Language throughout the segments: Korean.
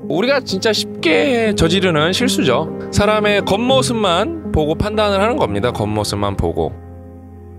우리가 진짜 쉽게 저지르는 실수죠. 사람의 겉모습만 보고 판단을 하는 겁니다. 겉모습만 보고.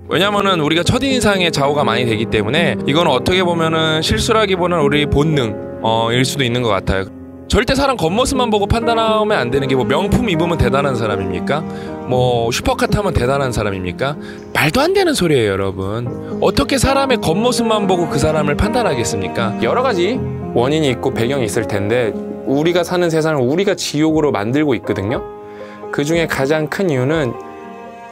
왜냐면은 우리가 첫인상에 좌우가 많이 되기 때문에 이건 어떻게 보면은 실수라기보다는 우리 본능 일 수도 있는 것 같아요. 절대 사람 겉모습만 보고 판단하면 안 되는 게 뭐 명품 입으면 대단한 사람입니까? 뭐 슈퍼카 타면 대단한 사람입니까? 말도 안 되는 소리예요, 여러분. 어떻게 사람의 겉모습만 보고 그 사람을 판단하겠습니까? 여러 가지 원인이 있고 배경이 있을 텐데 우리가 사는 세상을 우리가 지옥으로 만들고 있거든요. 그 중에 가장 큰 이유는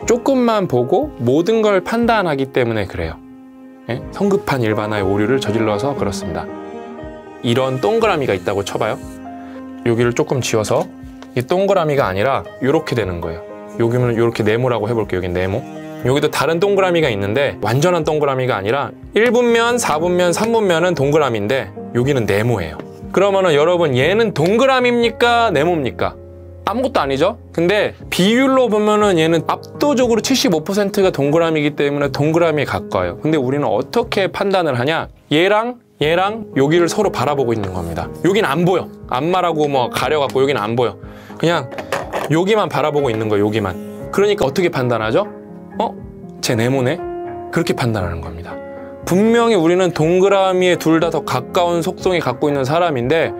조금만 보고 모든 걸 판단하기 때문에 그래요. 예? 성급한 일반화의 오류를 저질러서 그렇습니다. 이런 동그라미가 있다고 쳐봐요. 여기를 조금 지워서 이 동그라미가 아니라 이렇게 되는 거예요. 여기는 이렇게 네모라고 해볼게요. 여기 네모. 여기도 다른 동그라미가 있는데 완전한 동그라미가 아니라 1분면, 4분면, 3분면은 동그라미인데 여기는 네모예요. 그러면은 여러분 얘는 동그라미입니까? 네모입니까? 아무것도 아니죠? 근데 비율로 보면은 얘는 압도적으로 75%가 동그라미이기 때문에 동그라미에 가까워요. 근데 우리는 어떻게 판단을 하냐? 얘랑 여기를 서로 바라보고 있는 겁니다. 여긴 안 보여. 안마라고 뭐 가려갖고 여기는 안 보여. 그냥 여기만 바라보고 있는 거예요. 여기만. 그러니까 어떻게 판단하죠? 쟤 네모네? 그렇게 판단하는 겁니다. 분명히 우리는 동그라미에 둘 다 더 가까운 속성이 갖고 있는 사람인데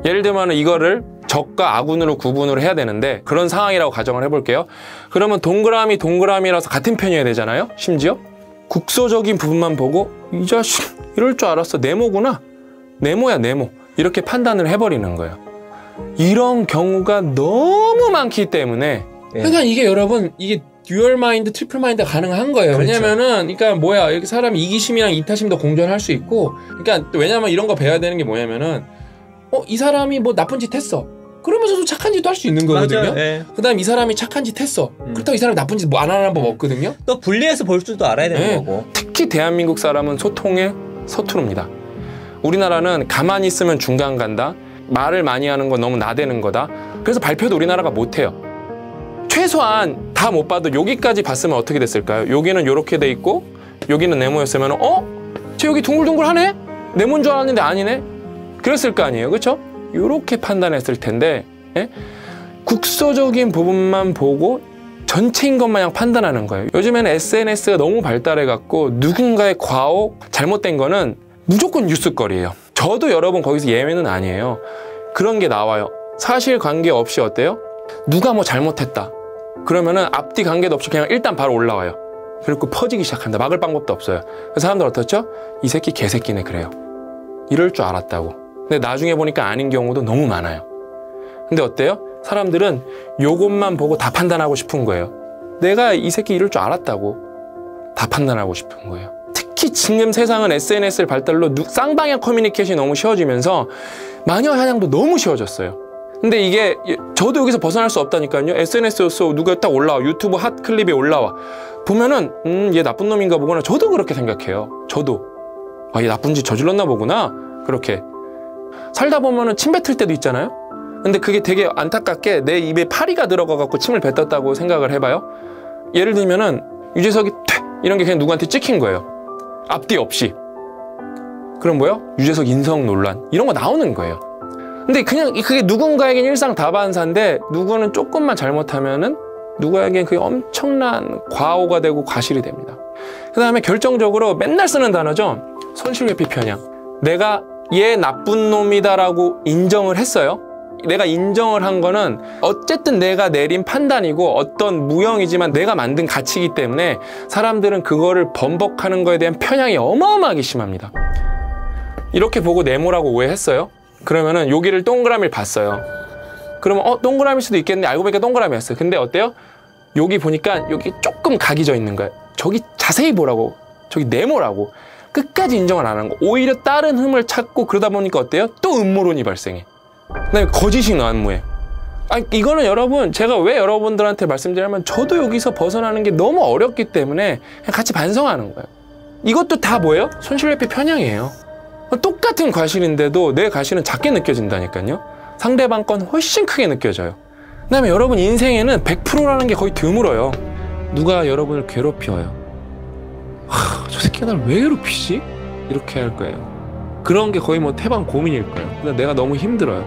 예를 들면 이거를 적과 아군으로 구분을 해야 되는데 그런 상황이라고 가정을 해볼게요. 그러면 동그라미라서 같은 편이어야 되잖아요. 심지어 국소적인 부분만 보고 이 자식 이럴 줄 알았어. 네모구나. 네모야 네모. 이렇게 판단을 해버리는 거예요. 이런 경우가 너무 많기 때문에 그러니까 이게 여러분 이게 듀얼 마인드, 트리플 마인드가 가능한 거예요. 그렇죠. 왜냐면은 그러니까 뭐야 이렇게 사람이 이기심이랑 이타심도 공존할 수 있고 그러니까 왜냐면 이런 거 배워야 되는 게 뭐냐면은 이 사람이 뭐 나쁜 짓 했어. 그러면서도 착한 짓도 할 수 있는 거거든요. 네. 그 다음 이 사람이 착한 짓 했어. 그렇다고 이 사람이 나쁜 짓 뭐 안 하는 법 없거든요. 또 분리해서 볼 줄도 알아야 되는 거고. 특히 대한민국 사람은 소통에 서투릅니다. 우리나라는 가만히 있으면 중간 간다. 말을 많이 하는 건 너무 나대는 거다. 그래서 발표도 우리나라가 못해요. 최소한 다 못 봐도 여기까지 봤으면 어떻게 됐을까요? 여기는 이렇게 돼 있고 여기는 네모였으면 쟤 여기 둥글둥글하네? 네모인 줄 알았는데 아니네? 그랬을 거 아니에요. 그렇죠? 이렇게 판단했을 텐데 국소적인 부분만 보고 전체인 것 마냥 판단하는 거예요. 요즘에는 SNS가 너무 발달해갖고 누군가의 과오, 잘못된 거는 무조건 뉴스거리예요. 저도 여러분 거기서 예외는 아니에요. 그런 게 나와요. 사실관계 없이 어때요? 누가 뭐 잘못했다. 그러면은 앞뒤 관계도 없이 그냥 일단 바로 올라와요. 그리고 퍼지기 시작한다. 막을 방법도 없어요. 그래서 사람들 어떻죠? 이 새끼 개새끼네 그래요. 이럴 줄 알았다고. 근데 나중에 보니까 아닌 경우도 너무 많아요. 근데 어때요? 사람들은 요것만 보고 다 판단하고 싶은 거예요. 내가 이 새끼 이럴 줄 알았다고 다 판단하고 싶은 거예요. 특히 지금 세상은 SNS를 발달로 쌍방향 커뮤니케이션이 너무 쉬워지면서 마녀 사냥도 너무 쉬워졌어요. 근데 이게 저도 여기서 벗어날 수 없다니까요. SNS에서 누가 딱 올라와. 유튜브 핫 클립에 올라와. 보면은 얘 나쁜 놈인가 보구나. 저도 그렇게 생각해요. 저도. 얘 나쁜 짓 저질렀나 보구나. 그렇게. 살다 보면은 침 뱉을 때도 있잖아요. 근데 그게 되게 안타깝게 내 입에 파리가 들어가갖고 침을 뱉었다고 생각을 해봐요. 예를 들면은 유재석이 퇴! 이런 게 그냥 누구한테 찍힌 거예요. 앞뒤 없이. 그럼 뭐요? 유재석 인성 논란. 이런 거 나오는 거예요. 근데 그냥 그게 누군가에겐 일상다반사인데 누구는 조금만 잘못하면은 누구에겐 그게 엄청난 과오가 되고 과실이 됩니다. 그 다음에 결정적으로 맨날 쓰는 단어죠. 손실회피 편향. 내가 얘 나쁜 놈이다라고 인정을 했어요. 내가 인정을 한 거는 어쨌든 내가 내린 판단이고 어떤 무형이지만 내가 만든 가치이기 때문에 사람들은 그거를 번복하는 거에 대한 편향이 어마어마하게 심합니다. 이렇게 보고 네모라고 오해했어요. 그러면은 여기를 동그라미를 봤어요. 그러면 동그라미일 수도 있겠는데 알고 보니까 동그라미였어요. 근데 어때요? 여기 보니까 여기 조금 각이 져 있는 거예요. 저기 자세히 보라고. 저기 네모라고. 끝까지 인정을 안 하는 거. 오히려 다른 흠을 찾고 그러다 보니까 어때요? 또 음모론이 발생해. 그다음에 거짓이 난무해. 이거는 여러분 제가 왜 여러분들한테 말씀드리냐면 저도 여기서 벗어나는 게 너무 어렵기 때문에 그냥 같이 반성하는 거예요. 이것도 다 뭐예요? 손실회피 편향이에요. 똑같은 과실인데도 내 과실은 작게 느껴진다니까요. 상대방 건 훨씬 크게 느껴져요. 그다음에 여러분 인생에는 100%라는 게 거의 드물어요. 누가 여러분을 괴롭혀요. 저 새끼가 날 왜 괴롭히지? 이렇게 할 거예요. 그런 게 거의 뭐 태반 고민일 거예요. 근데 내가 너무 힘들어요.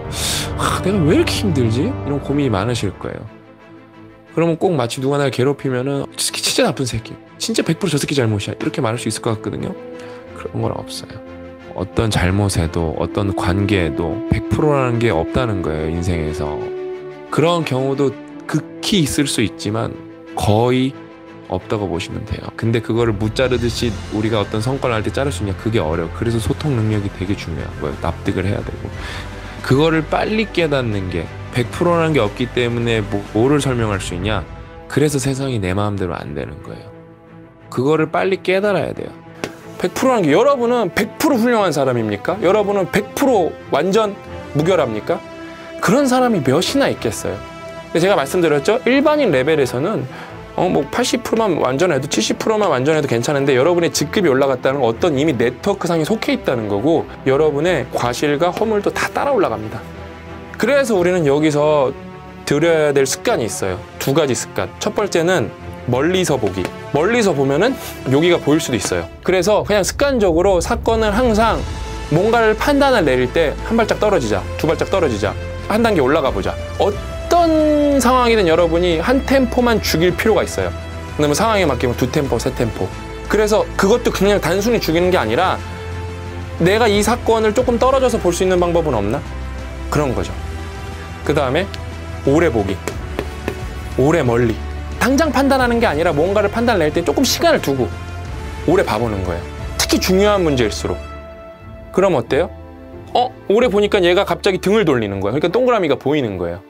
내가 왜 이렇게 힘들지? 이런 고민이 많으실 거예요. 그러면 꼭 마치 누가 날 괴롭히면은 저 새끼 진짜 나쁜 새끼, 진짜 100% 저 새끼 잘못이야, 이렇게 말할 수 있을 것 같거든요. 그런 건 없어요. 어떤 잘못에도 어떤 관계에도 100%라는 게 없다는 거예요, 인생에서. 그런 경우도 극히 있을 수 있지만 거의 없다고 보시면 돼요. 근데 그거를 무자르듯이 우리가 어떤 성과를 할 때 자를 수 있냐, 그게 어려워. 그래서 소통 능력이 되게 중요한 거예요. 납득을 해야 되고, 그거를 빨리 깨닫는 게 100%라는 게 없기 때문에 뭐를 설명할 수 있냐, 그래서 세상이 내 마음대로 안 되는 거예요. 그거를 빨리 깨달아야 돼요. 100%라는 게, 여러분은 100% 훌륭한 사람입니까? 여러분은 100% 완전 무결합니까? 그런 사람이 몇이나 있겠어요. 근데 제가 말씀드렸죠, 일반인 레벨에서는 뭐 80%만 완전해도 70%만 완전해도 괜찮은데, 여러분의 직급이 올라갔다는 건 어떤 이미 네트워크상에 속해 있다는 거고, 여러분의 과실과 허물도 다 따라 올라갑니다. 그래서 우리는 여기서 들여야 될 습관이 있어요. 2가지 습관. 첫 번째는 멀리서 보기. 멀리서 보면은 여기가 보일 수도 있어요. 그래서 그냥 습관적으로 사건을 항상 뭔가를 판단을 내릴 때 한 발짝 떨어지자, 2발짝 떨어지자, 한 단계 올라가 보자. 어떤 상황이든 여러분이 한 템포만 죽일 필요가 있어요. 그러면 상황에 맞게 2템포, 3템포. 그래서 그것도 그냥 단순히 죽이는 게 아니라, 내가 이 사건을 조금 떨어져서 볼 수 있는 방법은 없나? 그런 거죠. 그 다음에 오래 보기. 오래 멀리. 당장 판단하는 게 아니라 뭔가를 판단을 낼 때 조금 시간을 두고 오래 봐보는 거예요. 특히 중요한 문제일수록. 그럼 어때요? 오래 보니까 얘가 갑자기 등을 돌리는 거예요. 그러니까 동그라미가 보이는 거예요.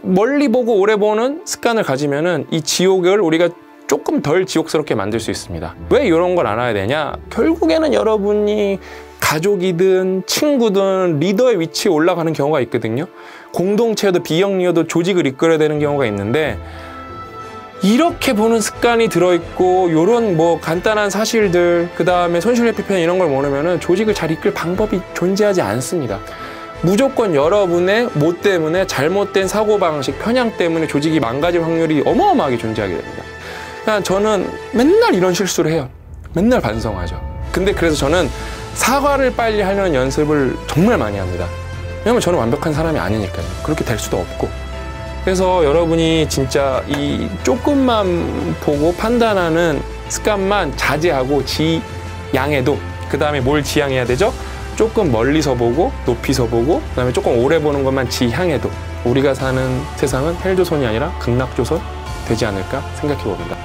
멀리 보고 오래 보는 습관을 가지면은 이 지옥을 우리가 조금 덜 지옥스럽게 만들 수 있습니다. 왜 이런 걸 알아야 되냐? 결국에는 여러분이 가족이든 친구든 리더의 위치에 올라가는 경우가 있거든요. 공동체여도 비영리여도 조직을 이끌어야 되는 경우가 있는데, 이렇게 보는 습관이 들어있고, 요런 뭐 간단한 사실들, 그 다음에 손실회피편 이런 걸 모르면은 조직을 잘 이끌 방법이 존재하지 않습니다. 무조건 여러분의 뭐 때문에, 잘못된 사고방식, 편향 때문에 조직이 망가질 확률이 어마어마하게 존재하게 됩니다. 그러니까 저는 맨날 이런 실수를 해요. 맨날 반성하죠. 근데 그래서 저는 사과를 빨리 하려는 연습을 정말 많이 합니다. 왜냐면 저는 완벽한 사람이 아니니까요. 그렇게 될 수도 없고. 그래서 여러분이 진짜 이 조금만 보고 판단하는 습관만 자제하고 지양해도, 그 다음에 뭘 지향해야 되죠? 조금 멀리서 보고, 높이서 보고, 그 다음에 조금 오래 보는 것만 지향해도 우리가 사는 세상은 헬조선이 아니라 극락조선 되지 않을까 생각해 봅니다.